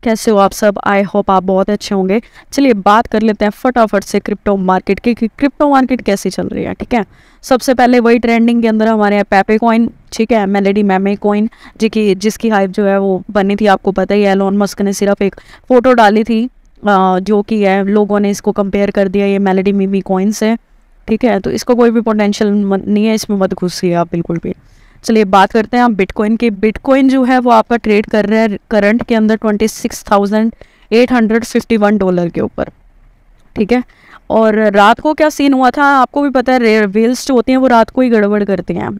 कैसे हो आप सब? आई होप आप बहुत अच्छे होंगे। चलिए बात कर लेते हैं फटाफट से क्रिप्टो मार्केट की कि क्रिप्टो मार्केट कैसी चल रही है। ठीक है, सबसे पहले वही ट्रेंडिंग के अंदर हमारे यहाँ पेपे कॉइन, ठीक है, मेलेडी मैमे कॉइन जिसकी हाइप जो है वो बनी थी, आपको पता ही है। एलोन मस्क ने सिर्फ एक फ़ोटो डाली थी जो कि है, लोगों ने इसको कंपेयर कर दिया ये मेलेडी मीमी कॉइन से। ठीक है, तो इसको कोई भी पोटेंशियल नहीं है, इसमें मत घुसिए आप बिल्कुल भी। चलिए बात करते हैं हम बिटकॉइन की। बिटकॉइन जो है वो आपका ट्रेड कर रहा है करंट के अंदर $26,851 के ऊपर। ठीक है, और रात को क्या सीन हुआ था आपको भी पता है, वेल्स जो होती हैं वो रात को ही गड़बड़ करती हैं।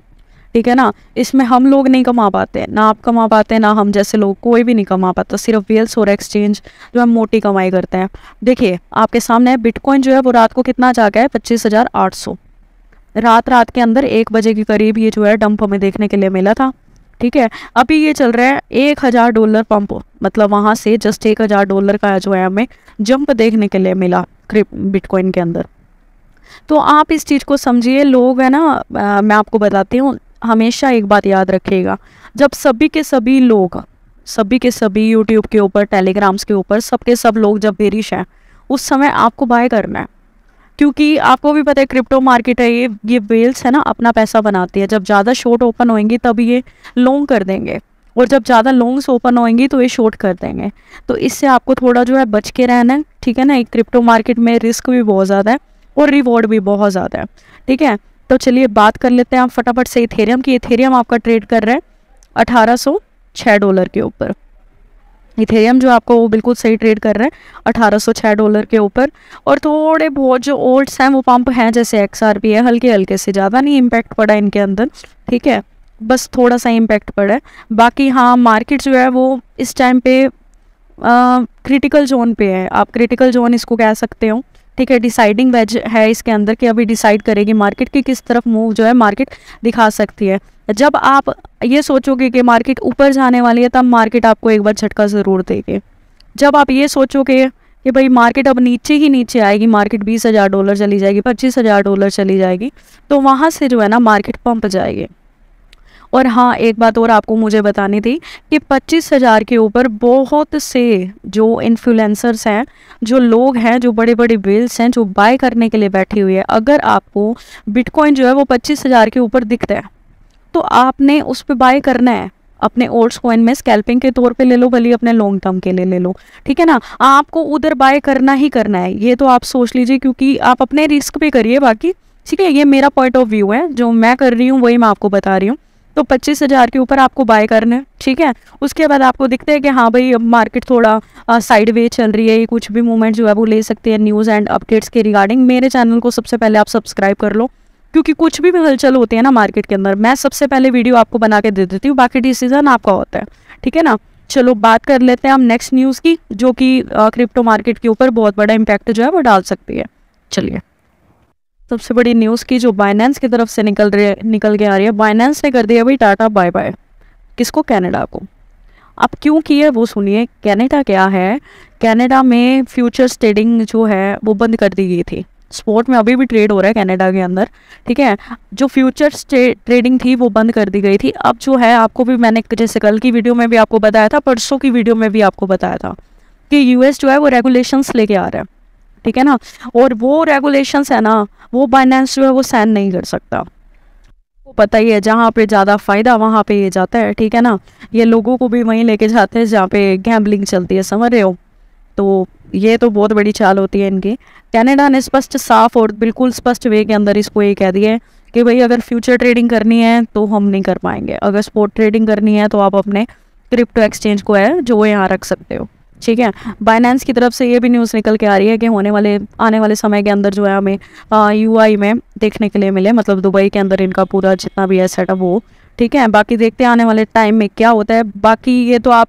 ठीक है ना, इसमें हम लोग नहीं कमा पाते, ना आप कमा पाते, ना हम जैसे लोग, कोई भी नहीं कमा पाता, सिर्फ वेल्स और एक्सचेंज जो है मोटी कमाई करते हैं। देखिए आपके सामने है, बिटकॉइन जो है वो रात को कितना जा गया है, 25,800। रात के अंदर 1 बजे के करीब ये जो है डंप हमें देखने के लिए मिला था। ठीक है, अभी ये चल रहा है $1,000 पंप, मतलब वहाँ से जस्ट $1,000 का जो है हमें जंप देखने के लिए मिला बिटकॉइन के अंदर। तो आप इस चीज़ को समझिए, लोग है ना, मैं आपको बताती हूँ, हमेशा एक बात याद रखिएगा, जब सभी के सभी लोग, सभी के सभी यूट्यूब के ऊपर, टेलीग्राम्स के ऊपर, सबके सब लोग जब बेरिश हैं, उस समय आपको बाय करना है। क्योंकि आपको भी पता है क्रिप्टो मार्केट है, ये वेल्स है ना, अपना पैसा बनाती है। जब ज़्यादा शॉर्ट ओपन होएंगी तब ये लॉन्ग कर देंगे, और जब ज़्यादा लॉन्ग्स ओपन होएंगी तो ये शॉर्ट कर देंगे। तो इससे आपको थोड़ा जो है बच के रहना है। ठीक है ना, एक क्रिप्टो मार्केट में रिस्क भी बहुत ज़्यादा है और रिवॉर्ड भी बहुत ज़्यादा है। ठीक है, तो चलिए बात कर लेते हैं आप फटाफट से इथेरियम की। इथेरियम आपका ट्रेड कर रहा है $1,806 के ऊपर। इथेरियम जो आपको वो बिल्कुल सही ट्रेड कर रहा है $1,806 के ऊपर। और थोड़े बहुत जो ओल्ड्स हैं वो पंप हैं, जैसे XRP है, हल्के हल्के से, ज़्यादा नहीं इम्पैक्ट पड़ा इनके अंदर। ठीक है, बस थोड़ा सा इम्पैक्ट पड़ा है। बाकी हाँ, मार्केट जो है वो इस टाइम पे क्रिटिकल जोन पे है, आप क्रिटिकल जोन इसको कह सकते हो। ठीक है, डिसाइडिंग वेज है इसके अंदर कि अभी डिसाइड करेगी मार्केट की किस तरफ मूव जो है मार्केट दिखा सकती है। जब आप ये सोचोगे कि मार्केट ऊपर जाने वाली है, तब मार्केट आपको एक बार झटका ज़रूर देगी। जब आप ये सोचोगे कि भाई मार्केट अब नीचे ही नीचे आएगी, मार्केट $20,000 चली जाएगी, $25,000 चली जाएगी, तो वहाँ से जो है ना मार्केट पंप जाएगी। और हाँ, एक बात और आपको मुझे बतानी थी कि 25,000 के ऊपर बहुत से जो इन्फ्लुएंसर्स हैं, जो लोग हैं, जो बड़े बड़े वेल्स हैं, जो बाय करने के लिए बैठी हुई है, अगर आपको बिटकॉइन जो है वो 25,000 के ऊपर दिखता है तो आपने उस पर बाय करना है। अपने ओल्ड्स कॉइन में स्कैल्पिंग के तौर पे ले लो, भले अपने लॉन्ग टर्म के लिए ले लो। ठीक है ना, आपको उधर बाय करना ही करना है, ये तो आप सोच लीजिए, क्योंकि आप अपने रिस्क पे करिए। बाकी ठीक है, ये मेरा पॉइंट ऑफ व्यू है, जो मैं कर रही हूँ वही मैं आपको बता रही हूँ। तो 25,000 के ऊपर आपको बाय करना है। ठीक है, उसके बाद आपको दिखता है कि हाँ भाई अब मार्केट थोड़ा साइड वे चल रही है, कुछ भी मूवमेंट जो है वो ले सकते हैं न्यूज़ एंड अपडेट्स के रिगार्डिंग, मेरे चैनल को सबसे पहले आप सब्सक्राइब कर लो, क्योंकि कुछ भी हलचल होती है ना मार्केट के अंदर, मैं सबसे पहले वीडियो आपको बना के दे देती हूँ, बाकी डिसीजन आपका होता है। ठीक है ना, चलो बात कर लेते हैं हम नेक्स्ट न्यूज़ की, जो कि क्रिप्टो मार्केट के ऊपर बहुत बड़ा इम्पैक्ट जो है वो डाल सकती है। चलिए सबसे बड़ी न्यूज़ की जो बाइनेंस की तरफ से निकल के आ रही है, बाइनेंस ने कर दिया भाई टाटा बाय बाय। किसको? कनाडा को। अब क्यों की है वो सुनिए। कनाडा क्या है, कनाडा में फ्यूचर्स ट्रेडिंग जो है वो बंद कर दी गई थी। स्पॉट में अभी भी ट्रेड हो रहा है कनाडा के अंदर। ठीक है, जो फ्यूचर्स ट्रेडिंग थी वो बंद कर दी गई थी। अब जो है, आपको भी मैंने जैसे कल की वीडियो में भी आपको बताया था, परसों की वीडियो में भी आपको बताया था कि यूएस जो है वो रेगुलेशंस लेके आ रहा है। ठीक है ना, और वो रेगुलेशंस है ना, वो बाइनेंस जो है वो साइन नहीं कर सकता। वो पता ही है, जहाँ पे ज़्यादा फ़ायदा वहाँ पे ये जाता है। ठीक है ना, ये लोगों को भी वहीं लेके जाते हैं जहाँ पे गैम्बलिंग चलती है, समझ रहे हो। तो ये तो बहुत बड़ी चाल होती है इनकी। कनाडा ने स्पष्ट, साफ और बिल्कुल स्पष्ट वे के अंदर इसको ये कह दिया है कि भाई अगर फ्यूचर ट्रेडिंग करनी है तो हम नहीं कर पाएंगे, अगर स्पॉट ट्रेडिंग करनी है तो आप अपने क्रिप्टो एक्सचेंज को है जो यहाँ रख सकते हो। ठीक है, बाइनेंस की तरफ से ये भी न्यूज़ निकल के आ रही है कि आने वाले समय के अंदर जो है हमें यूआई में देखने के लिए मिले, मतलब दुबई के अंदर इनका पूरा जितना भी है सेटअप वो। ठीक है, बाकी देखते हैं आने वाले टाइम में क्या होता है। बाकी ये तो आप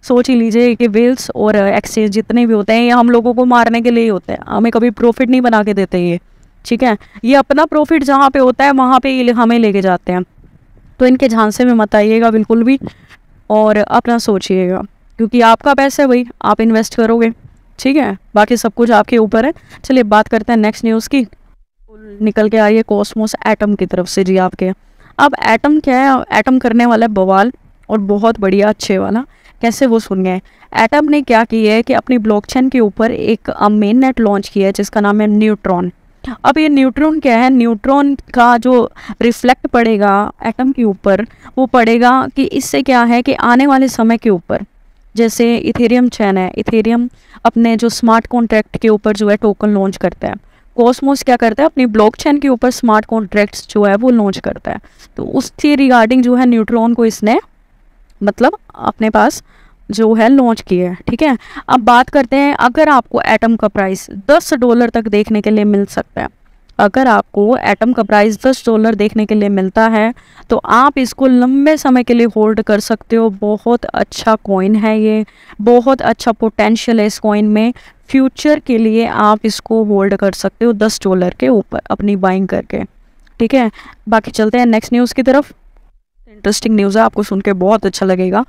सोच ही लीजिए कि वेल्स और एक्सचेंज जितने भी होते हैं, ये हम लोगों को मारने के लिए ही होते हैं, हमें कभी प्रॉफिट नहीं बना के देते ये। ठीक है, ये अपना प्रॉफिट जहाँ पे होता है वहाँ पे ये हमें लेके जाते हैं। तो इनके झांसे में मत आइएगा बिल्कुल भी, और अपना सोचिएगा, क्योंकि आपका पैसा है भाई, आप इन्वेस्ट करोगे। ठीक है, बाकी सब कुछ आपके ऊपर है। चलिए बात करते हैं नेक्स्ट न्यूज़ की। निकल के आ रही है कॉस्मोस एटम की तरफ से जी आपके। अब एटम क्या है? एटम करने वाला है बवाल, और बहुत बढ़िया अच्छे वाला। कैसे वो सुन गए? एटम ने क्या किया है कि अपनी ब्लॉकचेन के ऊपर एक मेन नेट लॉन्च किया है जिसका नाम है न्यूट्रॉन। अब ये न्यूट्रॉन क्या है? न्यूट्रॉन का जो रिफ्लेक्ट पड़ेगा एटम के ऊपर, वो पड़ेगा कि इससे क्या है कि आने वाले समय के ऊपर, जैसे इथेरियम चैन है, इथेरियम अपने जो स्मार्ट कॉन्ट्रैक्ट के ऊपर जो है टोकन लॉन्च करता है, कॉस्मोस क्या करता है अपनी ब्लॉकचेन के ऊपर स्मार्ट कॉन्ट्रैक्ट्स जो है वो लॉन्च करता है। तो उसके रिगार्डिंग जो है न्यूट्रॉन को इसने मतलब अपने पास जो है लॉन्च किया है। ठीक है, अब बात करते हैं, अगर आपको एटम का प्राइस $10 तक देखने के लिए मिल सकता है, अगर आपको एटम का प्राइस $10 देखने के लिए मिलता है तो आप इसको लंबे समय के लिए होल्ड कर सकते हो। बहुत अच्छा कॉइन है ये, बहुत अच्छा पोटेंशियल है इस कॉइन में, फ्यूचर के लिए आप इसको होल्ड कर सकते हो $10 के ऊपर अपनी बाइंग करके। ठीक है, बाकी चलते हैं नेक्स्ट न्यूज़ की तरफ। इंटरेस्टिंग न्यूज़ है, आपको सुन के बहुत अच्छा लगेगा।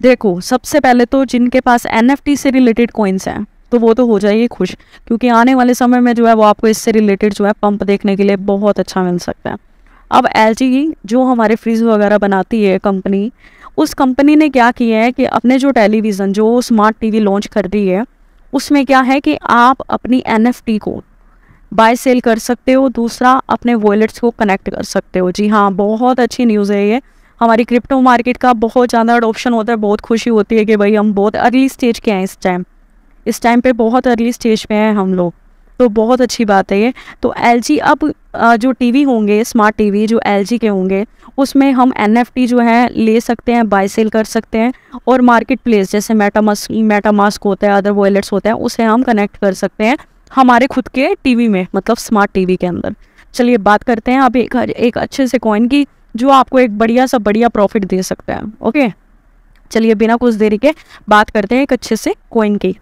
देखो, सबसे पहले तो जिनके पास NFT से रिलेटेड कॉइन्स हैं तो वो तो हो जाइए खुश, क्योंकि आने वाले समय में जो है वो आपको इससे रिलेटेड जो है पंप देखने के लिए बहुत अच्छा मिल सकता है। अब LG जो हमारे फ्रिज वगैरह बनाती है कंपनी, उस कंपनी ने क्या किया है कि अपने जो टेलीविज़न जो स्मार्ट टीवी लॉन्च कर रही है उसमें क्या है कि आप अपनी NFT को बाय सेल कर सकते हो, दूसरा अपने वॉलेट्स को कनेक्ट कर सकते हो। जी हाँ, बहुत अच्छी न्यूज़ है ये। हमारी क्रिप्टो मार्केट का बहुत ज़्यादा अडॉप्शन होता है, बहुत खुशी होती है कि भाई हम बहुत अर्ली स्टेज के हैं इस टाइम पे बहुत अर्ली स्टेज पे हैं हम लोग, तो बहुत अच्छी बात है ये। तो LG अब जो टीवी होंगे, स्मार्ट टीवी जो LG के होंगे, उसमें हम NFT जो है ले सकते हैं, बाय सेल कर सकते हैं, और मार्केट प्लेस जैसे मेटामास्क होता है, अदर वॉलेट्स होते हैं, उसे हम कनेक्ट कर सकते हैं हमारे खुद के टीवी में, मतलब स्मार्ट टीवी के अंदर। चलिए बात करते हैं अब एक अच्छे से कॉइन की जो आपको एक बढ़िया प्रॉफिट दे सकता है। ओके, चलिए बिना कुछ देरी के बात करते हैं एक अच्छे से कॉइन की।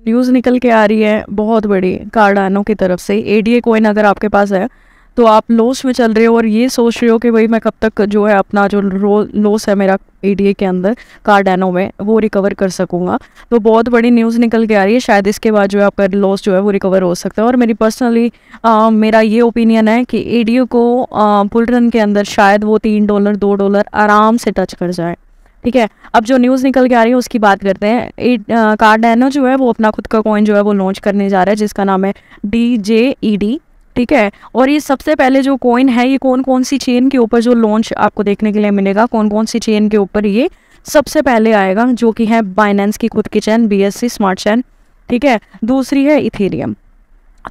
न्यूज़ निकल के आ रही है बहुत बड़ी कार्डानो की तरफ से। ADA कॉइन अगर आपके पास है तो आप लॉस में चल रहे हो और ये सोच रहे हो कि भाई मैं कब तक जो है अपना जो लॉस है मेरा ADA के अंदर कार्डानो में वो रिकवर कर सकूंगा, तो बहुत बड़ी न्यूज़ निकल के आ रही है। शायद इसके बाद जो है आपका लॉस जो है वो रिकवर हो सकता है। और मेरी पर्सनली मेरा ये ओपिनियन है कि ADA को बुल रन के अंदर शायद वो $3 $2 आराम से टच कर जाए। ठीक है, अब जो न्यूज़ निकल के आ रही है उसकी बात करते हैं। कार्डानो जो है वो अपना खुद का कॉइन जो है वो लॉन्च करने जा रहा है जिसका नाम है DJED। ठीक है, और ये सबसे पहले जो कॉइन है, ये कौन कौन सी चेन के ऊपर जो लॉन्च आपको देखने के लिए मिलेगा, कौन कौन सी चेन के ऊपर ये सबसे पहले आएगा, जो कि है बाइनेंस की खुद की चेन BSC स्मार्ट चेन। ठीक है, दूसरी है इथेरियम।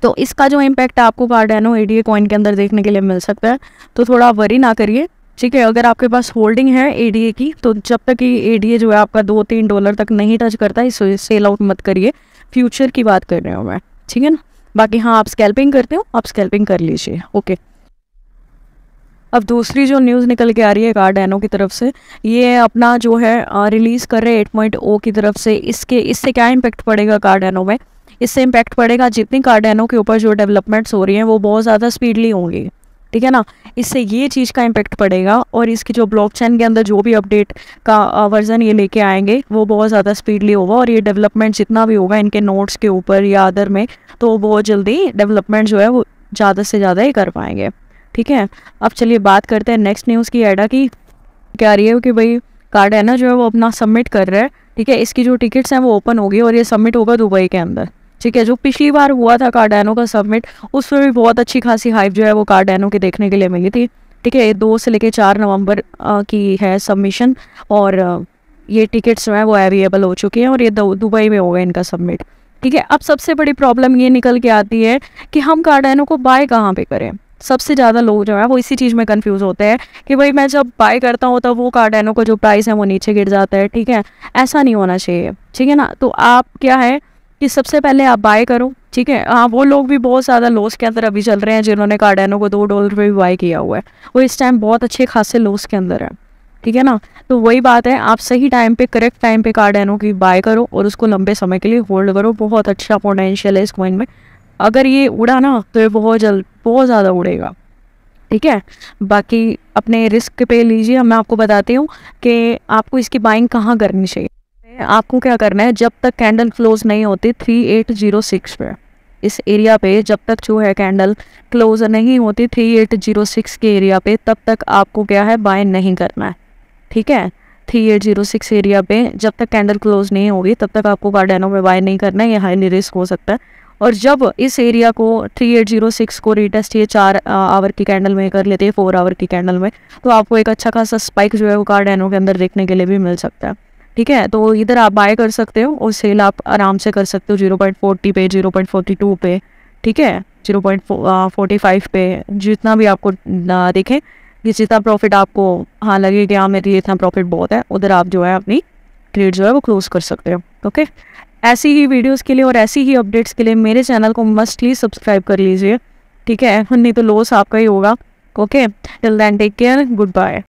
तो इसका जो इम्पैक्ट आपको कार्डानो ADA कॉइन के अंदर देखने के लिए मिल सकता है, तो थोड़ा वरी ना करिए। ठीक है, अगर आपके पास होल्डिंग है ADA की, तो जब तक ये ADA जो है आपका $2-3 तक नहीं टच करता इसे सेल आउट मत करिए। फ्यूचर की बात कर रहे हो मैं, ठीक है ना। बाकी हाँ, आप स्कैल्पिंग करते हो, आप स्कैल्पिंग कर लीजिए। ओके, अब दूसरी जो न्यूज़ निकल के आ रही है कार्डानो की तरफ से, ये अपना जो है रिलीज़ कर रहे हैं 8.0 की तरफ से। इससे क्या इम्पैक्ट पड़ेगा कार्डानो में? इससे इम्पैक्ट पड़ेगा जितनी कार्डानो के ऊपर जो डेवलपमेंट्स हो रही हैं वो बहुत ज़्यादा स्पीडली होंगी। ठीक है ना, इससे ये चीज़ का इम्पैक्ट पड़ेगा, और इसकी जो ब्लॉकचेन के अंदर जो भी अपडेट का वर्जन ये लेके आएंगे वो बहुत ज़्यादा स्पीडली होगा, और ये डेवलपमेंट जितना भी होगा इनके नोट्स के ऊपर या अदर में, तो बहुत जल्दी डेवलपमेंट जो है वो ज़्यादा से ज़्यादा ही कर पाएंगे। ठीक है, अब चलिए बात करते हैं नेक्स्ट न्यूज़ की। एडा की क्या रही है कि भाई कार्डानो जो है वो अपना सबमिट कर रहा है। ठीक है, इसकी जो टिकट्स हैं वो ओपन होगी और ये सबमिट होगा दुबई के अंदर। ठीक है, जो पिछली बार हुआ था कार्डानो का सबमिट, उसमें भी बहुत अच्छी खासी हाइप जो है वो कार्डानो की देखने के लिए मिली थी। ठीक है, 2 से लेकर 4 नवंबर की है सबमिशन, और ये टिकट्स जो है वो अवेलेबल हो चुकी हैं, और ये दुबई में होगा इनका सबमिट। ठीक है, अब सबसे बड़ी प्रॉब्लम ये निकल के आती है कि हम कार्डानो को बाय कहाँ पे करें। सबसे ज़्यादा लोग जो है वो इसी चीज़ में कंफ्यूज होते हैं कि भाई मैं जब बाय करता हूँ तब वो कार्डानो का जो प्राइस है वो नीचे गिर जाता है। ठीक है, ऐसा नहीं होना चाहिए। ठीक है ना, तो आप क्या है कि सबसे पहले आप बाय करो। ठीक है, हाँ, वो लोग भी बहुत ज़्यादा लॉस के अंदर अभी चल रहे हैं जिन्होंने कार्डानो को $2 पे भी बाय किया हुआ है, वो इस टाइम बहुत अच्छे खासे लॉस के अंदर है। ठीक है ना, तो वही बात है, आप सही टाइम पे, करेक्ट टाइम पे कार्डानो की बाय करो और उसको लंबे समय के लिए होल्ड करो। बहुत अच्छा पोटेंशियल है इस कॉइन में। अगर ये उड़ा ना तो ये बहुत ज़्यादा उड़ेगा। ठीक है, बाकी अपने रिस्क पे लीजिए। मैं आपको बताती हूँ कि आपको इसकी बाइंग कहाँ करनी चाहिए। आपको क्या करना है, जब तक कैंडल क्लोज नहीं होती 3806 पे, इस एरिया पे जब तक जो है कैंडल क्लोज नहीं होती 3806 के एरिया पे, तब तक आपको क्या है बाय नहीं करना है। ठीक है, 3806 एरिया पे जब तक कैंडल क्लोज नहीं होगी तब तक आपको कार्डेनो में बाय नहीं करना है, ये हाईली रिस्क हो सकता है। और जब इस एरिया को 3806 को रिटेस्ट ये 4 आवर की कैंडल में कर लेते हैं, 4 आवर की कैंडल में, तो आपको एक अच्छा खासा स्पाइक जो है वो कार्डेनो के अंदर देखने के लिए भी मिल सकता है। ठीक है, तो इधर आप बाय कर सकते हो और सेल आप आराम से कर सकते हो 0.40 पे, 0.42 पे, ठीक है, 0.45 पे, जितना भी आपको देखें कि जितना प्रॉफिट आपको हाँ लगे कि हाँ मेरे लिए इतना प्रॉफिट बहुत है, उधर आप जो है अपनी ट्रेड जो है वो क्लोज कर सकते हो। ओके, ऐसी ही वीडियोस के लिए और ऐसी ही अपडेट्स के लिए मेरे चैनल को मस्टली सब्सक्राइब कर लीजिए, ठीक है, नहीं तो लॉस आपका ही होगा। Okay, till then take care, good bye.